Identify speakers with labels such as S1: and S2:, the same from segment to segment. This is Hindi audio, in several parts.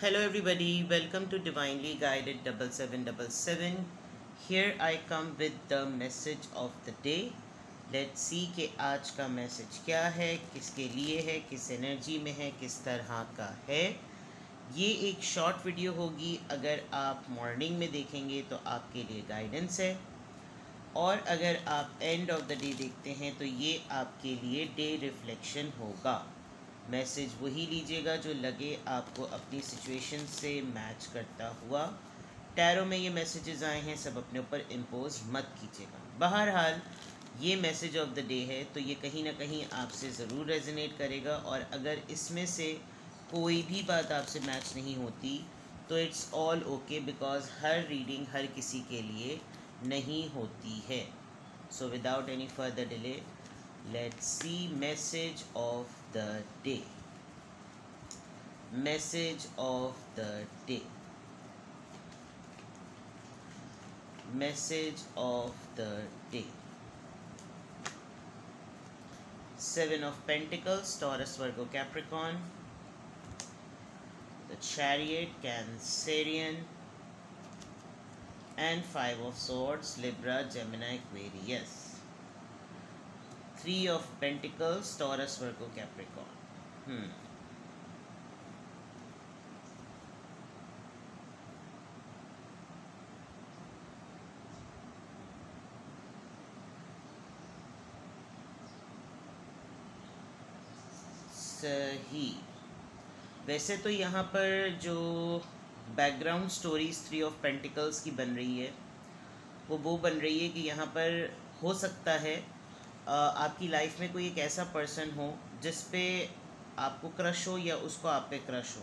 S1: Hello everybody, welcome to Divinely Guided 7777. Here I come with the message of the day. Let's see कि आज का मैसेज क्या है, किसके लिए है, किस एनर्जी में है, किस तरह का है। ये एक शॉर्ट वीडियो होगी। अगर आप मॉर्निंग में देखेंगे तो आपके लिए गाइडेंस है, और अगर आप एंड ऑफ द डे देखते हैं तो ये आपके लिए डे रिफ्लेक्शन होगा। मैसेज वही लीजिएगा जो लगे आपको अपनी सिचुएशन से मैच करता हुआ। टैरो में ये मैसेजेस आए हैं, सब अपने ऊपर इम्पोज मत कीजिएगा। बहरहाल ये मैसेज ऑफ द डे है तो ये कहीं ना कहीं आपसे ज़रूर रेजोनेट करेगा, और अगर इसमें से कोई भी बात आपसे मैच नहीं होती तो इट्स ऑल ओके, बिकॉज हर रीडिंग हर किसी के लिए नहीं होती है। So without any further delay, let's see message of the day. Message of the day. Message of the day. Seven of Pentacles, Taurus, Virgo, Capricorn. The Chariot, Cancerian. And Five of Swords, Libra, Gemini, Aquarius. Three of Pentacles, Taurus, Virgo, Capricorn. सही। वैसे तो यहाँ पर जो background stories three of pentacles की बन रही है वो बन रही है कि यहाँ पर हो सकता है आपकी लाइफ में कोई एक ऐसा पर्सन हो जिस पे आपको क्रश हो या उसको आप पे क्रश हो,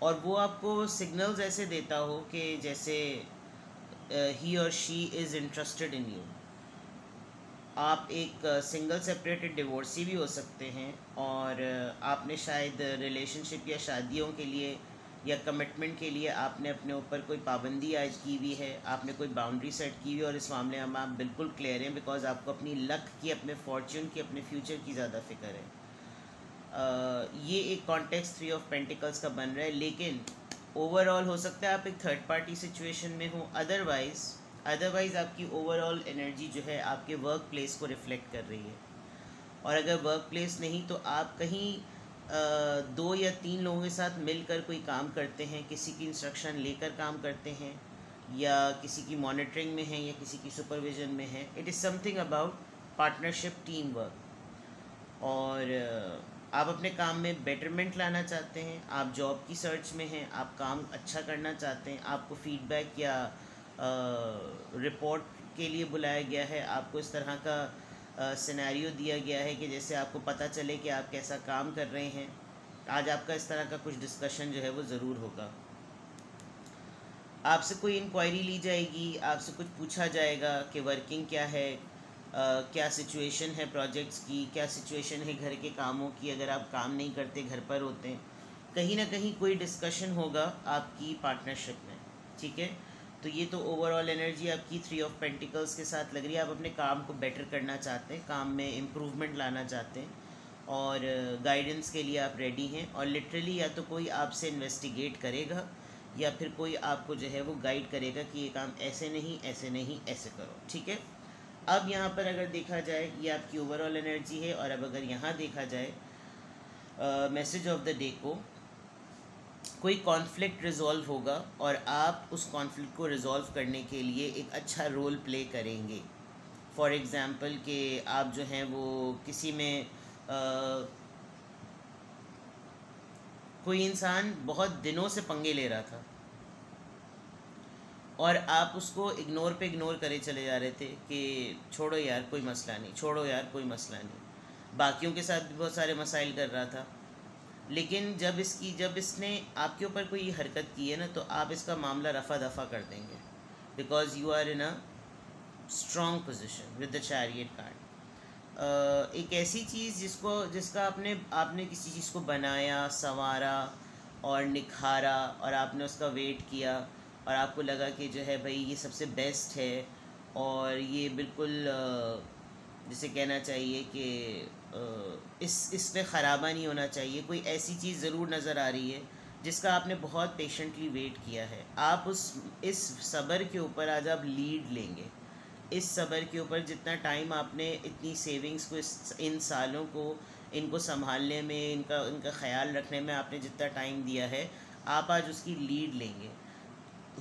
S1: और वो आपको सिग्नल्स ऐसे देता हो कि जैसे ही और she is interested in you. आप एक सिंगल सेपरेटेड डिवोर्सी भी हो सकते हैं, और आपने शायद रिलेशनशिप या शादियों के लिए या कमिटमेंट के लिए आपने अपने ऊपर कोई पाबंदी आयद की हुई है, आपने कोई बाउंड्री सेट की हुई है, और इस मामले में आप बिल्कुल क्लियर हैं, बिकॉज आपको अपनी लक की, अपने फॉर्च्यून की, अपने फ्यूचर की ज़्यादा फिक्र है। ये एक कॉन्टेक्स्ट थ्री ऑफ पेंटिकल्स का बन रहा है, लेकिन ओवरऑल हो सकता है आप एक थर्ड पार्टी सिचुएशन में हो। अदरवाइज़ आपकी ओवरऑल एनर्जी जो है आपके वर्क प्लेस को रिफ्लेक्ट कर रही है, और अगर वर्क प्लेस नहीं तो आप कहीं दो या तीन लोगों के साथ मिलकर कोई काम करते हैं, किसी की इंस्ट्रक्शन लेकर काम करते हैं, या किसी की मॉनिटरिंग में है, या किसी की सुपरविजन में है। It is something about partnership, team work, और आप अपने काम में बेटरमेंट लाना चाहते हैं, आप जॉब की सर्च में हैं, आप काम अच्छा करना चाहते हैं, आपको फीडबैक या रिपोर्ट के लिए बुलाया गया है, आपको इस तरह का सिनेरियो दिया गया है कि जैसे आपको पता चले कि आप कैसा काम कर रहे हैं। आज आपका इस तरह का कुछ डिस्कशन जो है वो ज़रूर होगा। आपसे कोई इंक्वायरी ली जाएगी, आपसे कुछ पूछा जाएगा कि वर्किंग क्या है, क्या सिचुएशन है प्रोजेक्ट्स की, क्या सिचुएशन है घर के कामों की, अगर आप काम नहीं करते घर पर होते हैं, कहीं ना कहीं कोई डिस्कशन होगा आपकी पार्टनरशिप में। ठीक है, तो ये तो ओवरऑल एनर्जी आपकी थ्री ऑफ पेंटिकल्स के साथ लग रही है। आप अपने काम को बेटर करना चाहते हैं, काम में इम्प्रूवमेंट लाना चाहते हैं, और गाइडेंस के लिए आप रेडी हैं, और लिटरली या तो कोई आपसे इन्वेस्टिगेट करेगा या फिर कोई आपको जो है वो गाइड करेगा कि ये काम ऐसे नहीं, ऐसे नहीं, ऐसे करो। ठीक है, अब यहाँ पर अगर देखा जाए ये आपकी ओवरऑल एनर्जी है, और अब अगर यहाँ देखा जाए मैसेज ऑफ द डे को, कोई कॉन्फ्लिक्ट रिजॉल्व होगा और आप उस कॉन्फ्लिक्ट को रिजॉल्व करने के लिए एक अच्छा रोल प्ले करेंगे। फॉर एग्ज़ाम्पल कि आप जो हैं वो किसी में कोई इंसान बहुत दिनों से पंगे ले रहा था, और आप उसको इग्नोर करे चले जा रहे थे कि छोड़ो यार कोई मसला नहीं, छोड़ो यार कोई मसला नहीं। बाकियों के साथ भी बहुत सारे मसाइल कर रहा था, लेकिन जब इसने आपके ऊपर कोई हरकत की है ना, तो आप इसका मामला रफ़ा दफ़ा कर देंगे, because you are in a strong position with the chariot card. एक ऐसी चीज़ जिसका आपने किसी चीज़ को बनाया, संवारा और निखारा, और आपने उसका वेट किया, और आपको लगा कि जो है भाई ये सबसे बेस्ट है, और ये बिल्कुल जिसे कहना चाहिए कि इसमें ख़राबा नहीं होना चाहिए, कोई ऐसी चीज़ ज़रूर नज़र आ रही है जिसका आपने बहुत पेशेंटली वेट किया है। आप इस सब्र के ऊपर आज आप लीड लेंगे। इस सब्र के ऊपर जितना टाइम आपने इतनी सेविंग्स को इन सालों को इनको संभालने में, इनका ख्याल रखने में आपने जितना टाइम दिया है, आप आज उसकी लीड लेंगे।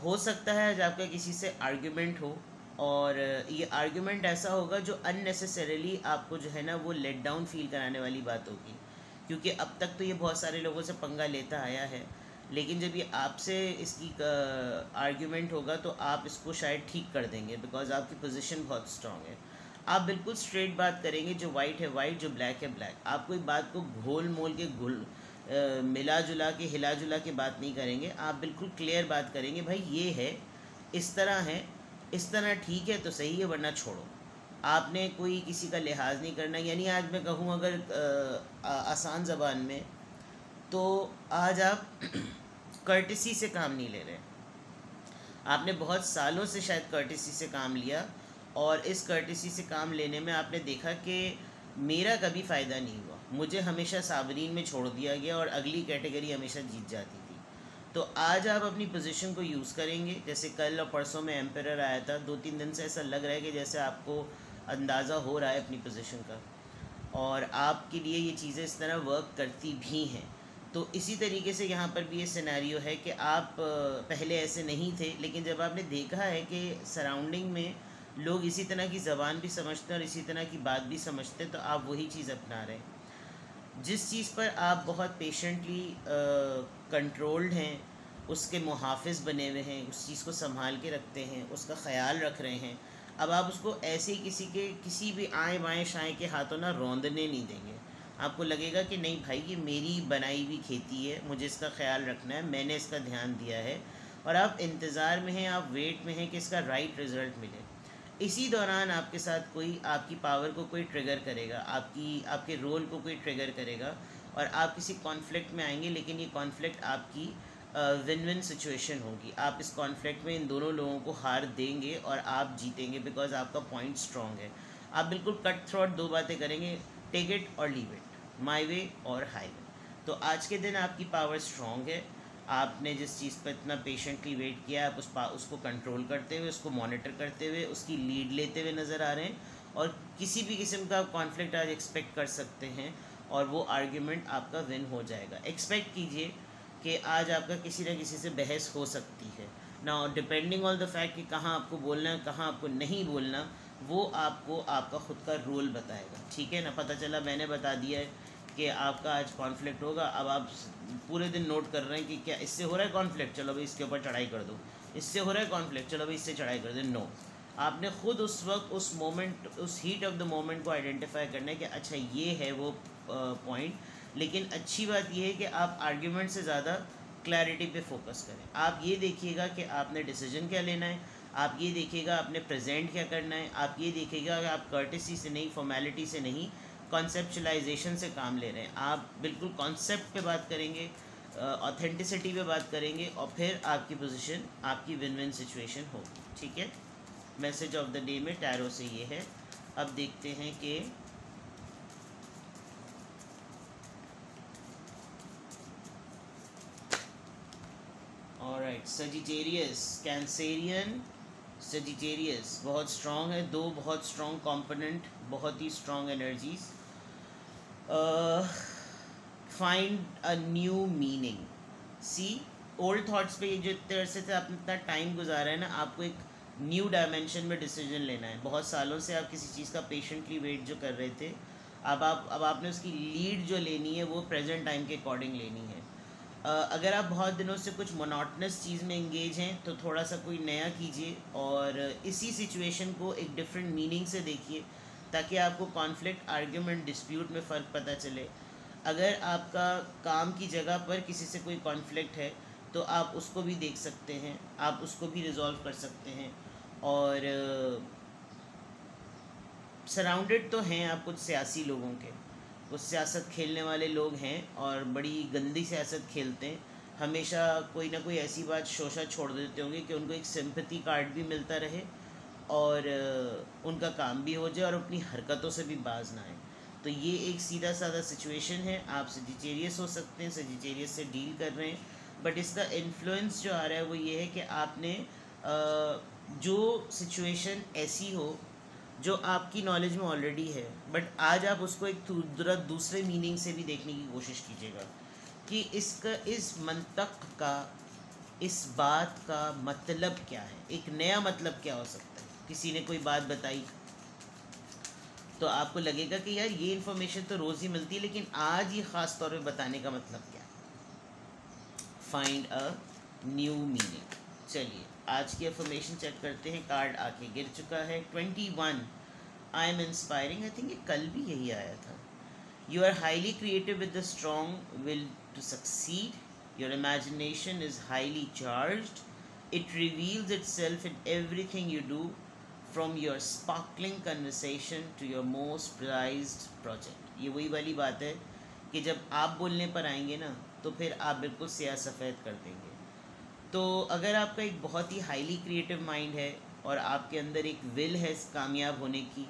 S1: हो सकता है आज आपका किसी से आर्ग्यूमेंट हो, और ये आर्ग्यूमेंट ऐसा होगा जो अननेसेसरीली आपको जो है ना वो लेट डाउन फील कराने वाली बात होगी, क्योंकि अब तक तो ये बहुत सारे लोगों से पंगा लेता आया है, लेकिन जब ये आपसे इसकी आर्ग्यूमेंट होगा तो आप इसको शायद ठीक कर देंगे, बिकॉज आपकी पोजीशन बहुत स्ट्रांग है। आप बिल्कुल स्ट्रेट बात करेंगे, जो वाइट है वाइट, जो ब्लैक है ब्लैक। आप कोई बात को घोल मोल के मिला जुला के हिला जुला के बात नहीं करेंगे। आप बिल्कुल क्लियर बात करेंगे, भाई ये है, इस तरह है, इस तरह ठीक है तो सही है, वरना छोड़ो। आपने कोई किसी का लिहाज नहीं करना। यानी आज मैं कहूँ अगर आसान ज़बान में, तो आज आप कर्टिसी से काम नहीं ले रहे। आपने बहुत सालों से शायद कर्टिसी से काम लिया, और इस कर्टिसी से काम लेने में आपने देखा कि मेरा कभी फ़ायदा नहीं हुआ, मुझे हमेशा साबरीन में छोड़ दिया गया और अगली कैटेगरी हमेशा जीत जाती थी। तो आज आप अपनी पोजीशन को यूज़ करेंगे। जैसे कल और परसों में एम्परर आया था, 2-3 दिन से ऐसा लग रहा है कि जैसे आपको अंदाज़ा हो रहा है अपनी पोजीशन का, और आपके लिए ये चीज़ें इस तरह वर्क करती भी हैं। तो इसी तरीके से यहाँ पर भी ये सिनेरियो है कि आप पहले ऐसे नहीं थे, लेकिन जब आपने देखा है कि सराउंडिंग में लोग इसी तरह की ज़बान भी समझते हैं और इसी तरह की बात भी समझते हैं, तो आप वही चीज़ अपना रहे हैं। जिस चीज़ पर आप बहुत पेशेंटली कंट्रोल्ड हैं, उसके मुहाफ़िज़ बने हुए हैं, उस चीज़ को संभाल के रखते हैं, उसका ख़याल रख रहे हैं, अब आप उसको ऐसे ही किसी भी आए बाएँ शाएँ के हाथों ना रौंदने नहीं देंगे। आपको लगेगा कि नहीं भाई, ये मेरी बनाई हुई खेती है, मुझे इसका ख्याल रखना है, मैंने इसका ध्यान दिया है, और आप इंतज़ार में हैं, आप वेट में हैं कि इसका राइट रिज़ल्ट मिले। इसी दौरान आपके साथ कोई आपकी पावर को कोई ट्रिगर करेगा, आपके रोल को कोई ट्रिगर करेगा, और आप किसी कॉन्फ्लिक्ट में आएंगे, लेकिन ये कॉन्फ्लिक्ट आपकी विन विन सिचुएशन होगी। आप इस कॉन्फ्लिक्ट में इन दोनों लोगों को हार देंगे और आप जीतेंगे, बिकॉज आपका पॉइंट स्ट्रॉन्ग है। आप बिल्कुल कट थ्रोट 2 बातें करेंगे, टेक इट और लीव इट, माई वे और हाई वे। तो आज के दिन आपकी पावर स्ट्रॉन्ग है। आपने जिस चीज़ पर इतना पेशेंटली वेट किया, आप उसको कंट्रोल करते हुए, उसको मॉनिटर करते हुए, उसकी लीड लेते हुए नज़र आ रहे हैं, और किसी भी किस्म का कॉन्फ्लिक्ट आज एक्सपेक्ट कर सकते हैं, और वो आर्ग्यूमेंट आपका विन हो जाएगा। एक्सपेक्ट कीजिए कि आज आपका किसी न किसी से बहस हो सकती है ना, डिपेंडिंग ऑन द फैक्ट कि कहाँ आपको बोलना है, कहाँ आपको नहीं बोलना, वो आपको आपका ख़ुद का रोल बताएगा। ठीक है ना, पता चला मैंने बता दिया है कि आपका आज कॉन्फ्लिक्ट होगा, अब आप पूरे दिन नोट कर रहे हैं कि क्या इससे हो रहा है कॉन्फ्लिक्ट, चलो भाई इसके ऊपर चढ़ाई कर दो, इससे हो रहा है कॉन्फ्लिक्ट, चलो भाई इससे चढ़ाई कर दो। नो, आपने ख़ुद उस वक्त, उस मोमेंट, उस हीट ऑफ द मोमेंट को आइडेंटिफाई करना है कि अच्छा ये है वो पॉइंट। लेकिन अच्छी बात यह है कि आप आर्ग्यूमेंट से ज़्यादा क्लैरिटी पे फोकस करें। आप ये देखिएगा कि आपने डिसीजन क्या लेना है, आप ये देखिएगा आपने प्रेजेंट क्या करना है, आप ये देखिएगा कि आप कर्टेसी से नहीं, फॉर्मेलिटी से नहीं, कॉन्सेप्चुलाइजेशन से काम ले रहे हैं। आप बिल्कुल कॉन्सेप्ट पे बात करेंगे, ऑथेंटिसिटी पे बात करेंगे, और फिर आपकी पोजीशन, आपकी विन विन सिचुएशन होगी। ठीक है, मैसेज ऑफ द डे में टैरो से ये है। अब देखते हैं कि ऑलराइट, सजिटेरियस, कैंसेरियन, सजिटेरियस बहुत स्ट्रॉन्ग है, 2 बहुत स्ट्रॉन्ग कंपोनेंट, बहुत ही strong energies. Find a new meaning. See, old thoughts पे जो तरह से आपने इतना टाइम गुजारा है ना, आपको एक न्यू डायमेंशन में डिसीजन लेना है। बहुत सालों से आप किसी चीज़ का पेशेंटली वेट जो कर रहे थे, अब आपने उसकी लीड जो लेनी है वो प्रेजेंट टाइम के अकॉर्डिंग लेनी है। अगर आप बहुत दिनों से कुछ मोनोटनस चीज़ में इंगेज हैं, तो थोड़ा सा कोई नया कीजिए, और इसी सिचुएशन को एक डिफरेंट मीनिंग से देखिए, ताकि आपको कॉन्फ्लिक्ट, आर्ग्यूमेंट, डिस्प्यूट में फ़र्क पता चले। अगर आपका काम की जगह पर किसी से कोई कॉन्फ्लिक्ट है, तो आप उसको भी देख सकते हैं, आप उसको भी रिजॉल्व कर सकते हैं। और सराउंडेड तो हैं आप कुछ सियासी लोगों के, कुछ सियासत खेलने वाले लोग हैं, और बड़ी गंदी सियासत खेलते हैं। हमेशा कोई ना कोई ऐसी बात शोशा छोड़ देते होंगे कि उनको एक सिंपैथी कार्ड भी मिलता रहे, और उनका काम भी हो जाए, और अपनी हरकतों से भी बाज ना आए। तो ये एक सीधा साधा सिचुएशन है। आप सजिटेरियस हो सकते हैं, सजिटेरियस से डील कर रहे हैं, बट इसका इन्फ्लुएंस जो आ रहा है वो ये है कि आपने जो सिचुएशन ऐसी हो जो आपकी नॉलेज में ऑलरेडी है, बट आज आप उसको एक दूसरे मीनिंग से भी देखने की कोशिश कीजिएगा कि इसका, इस मंतक का, इस बात का मतलब क्या है, एक नया मतलब क्या हो सकता है। किसी ने कोई बात बताई तो आपको लगेगा कि यार ये इन्फॉर्मेशन तो रोज़ ही मिलती है, लेकिन आज ये ख़ास तौर पे बताने का मतलब क्या है। Find a new meaning. चलिए आज की इन्फॉर्मेशन चेक करते हैं। कार्ड आके गिर चुका है 21। I am inspiring. I think ये कल भी यही आया था। You are highly creative with the strong will to succeed. Your imagination is highly charged. It reveals itself in everything you do, from your sparkling conversation to your most prized project. ये वही वाली बात है कि जब आप बोलने पर आएंगे ना तो फिर आप बिल्कुल स्याह सफ़ेद कर देंगे। तो अगर आपका एक बहुत ही हाईली क्रिएटिव माइंड है और आपके अंदर एक विल है कामयाब होने की,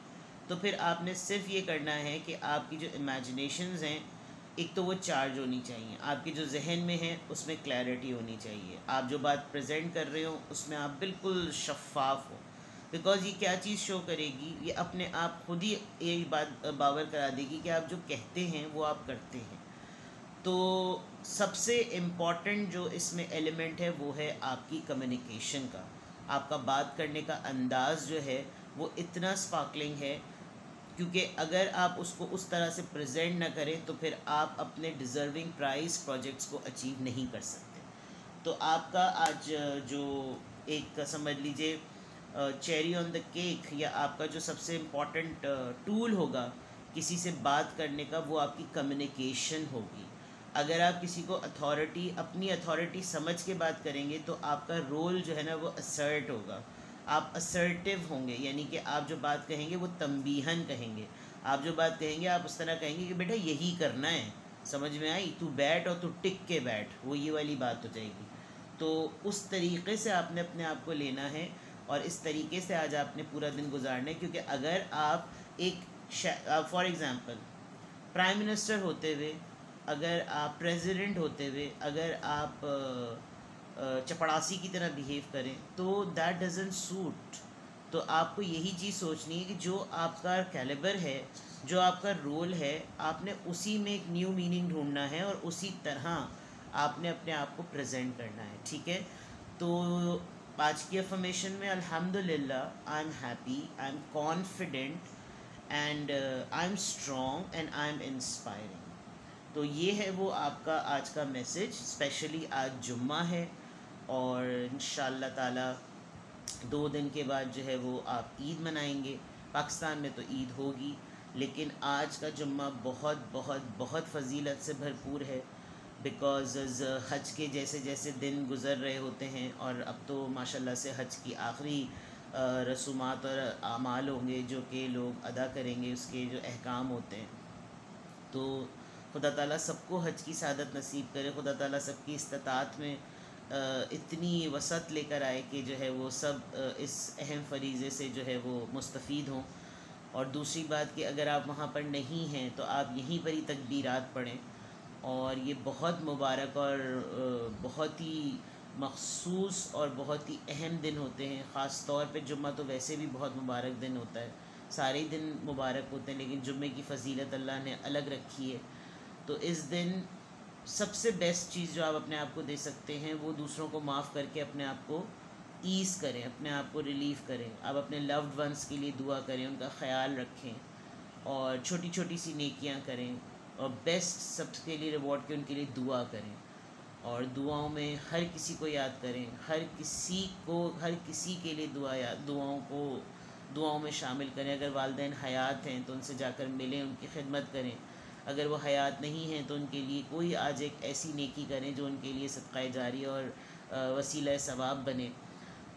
S1: तो फिर आपने सिर्फ ये करना है कि आपकी जो इमेजिनेशंस हैं, एक तो वो चार्ज होनी चाहिए, आपके जो जहन में है उसमें क्लैरिटी होनी चाहिए, आप जो बात प्रेजेंट कर रहे हो उसमें आप बिल्कुल शफाफ हो। बिकॉज़ ये क्या चीज़ शो करेगी, ये अपने आप खुद ही ये बात बावर करा देगी कि आप जो कहते हैं वो आप करते हैं। तो सबसे इम्पॉर्टेंट जो इसमें एलिमेंट है वो है आपकी कम्युनिकेशन का। आपका बात करने का अंदाज़ जो है वो इतना स्पार्कलिंग है, क्योंकि अगर आप उसको उस तरह से प्रेजेंट ना करें तो फिर आप अपने डिज़र्विंग प्राइस प्रोजेक्ट्स को अचीव नहीं कर सकते। तो आपका आज जो एक समझ लीजिए चेरी ऑन द केक, या आपका जो सबसे इम्पॉर्टेंट टूल होगा किसी से बात करने का, वो आपकी कम्युनिकेशन होगी। अगर आप किसी को अपनी अथॉरिटी समझ के बात करेंगे तो आपका रोल जो है ना वो असर्ट होगा, आप असर्टिव होंगे, यानी कि आप जो बात कहेंगे वो तंबीहन कहेंगे। आप जो बात कहेंगे आप उस तरह कहेंगे कि बेटा यही करना है, समझ में आई, तू बैठ और तू टिक के बैठ, वो ये वाली बात हो जाएगी। तो उस तरीक़े से आपने अपने आप को लेना है और इस तरीके से आज आपने पूरा दिन गुजारना है। क्योंकि अगर आप एक फॉर एग्ज़ाम्पल प्राइम मिनिस्टर होते हुए, अगर आप प्रेसिडेंट होते हुए अगर आप चपड़ासी की तरह बिहेव करें तो दैट डजंट सूट। तो आपको यही चीज़ सोचनी है कि जो आपका कैलिबर है, जो आपका रोल है, आपने उसी में एक न्यू मीनिंग ढूंढना है और उसी तरह आपने अपने आप को प्रेजेंट करना है। ठीक है, तो आज की अफर्मेशन में अल्हम्दुलिल्लाह I am happy, I am confident and I am strong and I am inspiring. तो ये है वो आपका आज का मैसेज। स्पेशली आज जुम्मा है और इंशाअल्लाह ताला 2 दिन के बाद जो है वो आप ईद मनाएंगे। पाकिस्तान में तो ईद होगी, लेकिन आज का जुम्मा बहुत बहुत बहुत फ़जीलत से भरपूर है। बिकॉज़ हज के जैसे जैसे दिन गुज़र रहे होते हैं और अब तो माशाल्लाह से हज की आखिरी रसूमात और आमाल होंगे जो कि लोग अदा करेंगे, उसके जो अहकाम होते हैं। तो खुदा ताला सबको हज की सादत नसीब करे, खुदा ताला सबकी इस्तात में इतनी वसत लेकर आए कि जो है वो सब इस अहम फरीज़े से जो है वो मुस्तफ़ीद हों। और दूसरी बात कि अगर आप वहाँ पर नहीं हैं तो आप यहीं पर ही तकबीरात पढ़ें। और ये बहुत मुबारक और बहुत ही मखसूस और बहुत ही अहम दिन होते हैं। ख़ास तौर पे जुम्मा तो वैसे भी बहुत मुबारक दिन होता है, सारे ही दिन मुबारक होते हैं, लेकिन जुम्मे की फ़जीलत अल्लाह ने अलग रखी है। तो इस दिन सबसे बेस्ट चीज़ जो आप अपने आप को दे सकते हैं वो दूसरों को माफ़ करके अपने आप को ईज़ करें, अपने आप को रिलीफ़ करें। आप अपने लव्ड वंस के लिए दुआ करें, उनका ख्याल रखें और छोटी छोटी सी नेकियां करें और बेस्ट सबके लिए रिवॉर्ड के उनके लिए दुआ करें। और दुआओं में हर किसी को याद करें, हर किसी के लिए दुआओं में शामिल करें। अगर वालिदैन हयात हैं तो उनसे जाकर मिलें, उनकी खिदमत करें। अगर वो हयात नहीं हैं तो उनके लिए कोई आज एक ऐसी नेकी करें जो उनके लिए सदक़ा जारी और वसीला सवाब बने।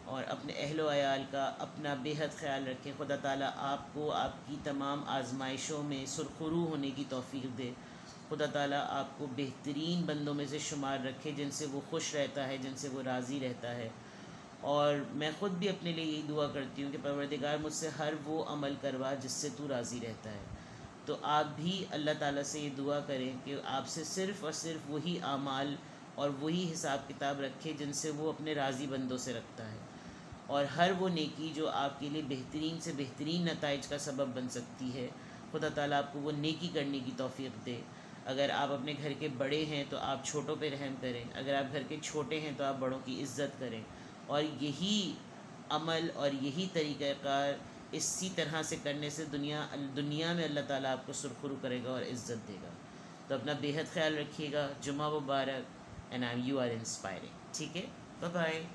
S1: और अपने अहलो अयाल का अपना बेहद ख्याल रखें। खुदा ताला आपको आपकी तमाम आजमाइशों में सुरखरू होने की तौफ़ीक़ दे। खुदा ताला आपको बेहतरीन बंदों में से शुमार रखे जिनसे वो खुश रहता है, जिनसे वो राज़ी रहता है। और मैं ख़ुद भी अपने लिए यही दुआ करती हूँ कि परवरदिगार मुझसे हर वो अमल करवा जिससे तू राज़ी रहता है। तो आप भी अल्लाह ताला से ये दुआ करें कि आपसे सिर्फ़ और सिर्फ वही आमाल और वही हिसाब किताब रखे जिनसे वो अपने राज़ी बंदों से रखता है। और हर वो नेकी जो आपके लिए बेहतरीन से बेहतरीन नताइज का सबब बन सकती है, खुदा ताला आपको वो नेकी करने की तौफीक दे। अगर आप अपने घर के बड़े हैं तो आप छोटों पे रहम करें, अगर आप घर के छोटे हैं तो आप बड़ों की इज़्ज़त करें। और यही अमल और यही तरीक़ाकार इसी तरह से करने से दुनिया में अल्लाह ताला आपको सुरखरू करेगा और इज़्ज़त देगा। तो अपना बेहद ख्याल रखिएगा। जुम्मा मुबारक। And you are inspiring. ठीक है, बाय बाय।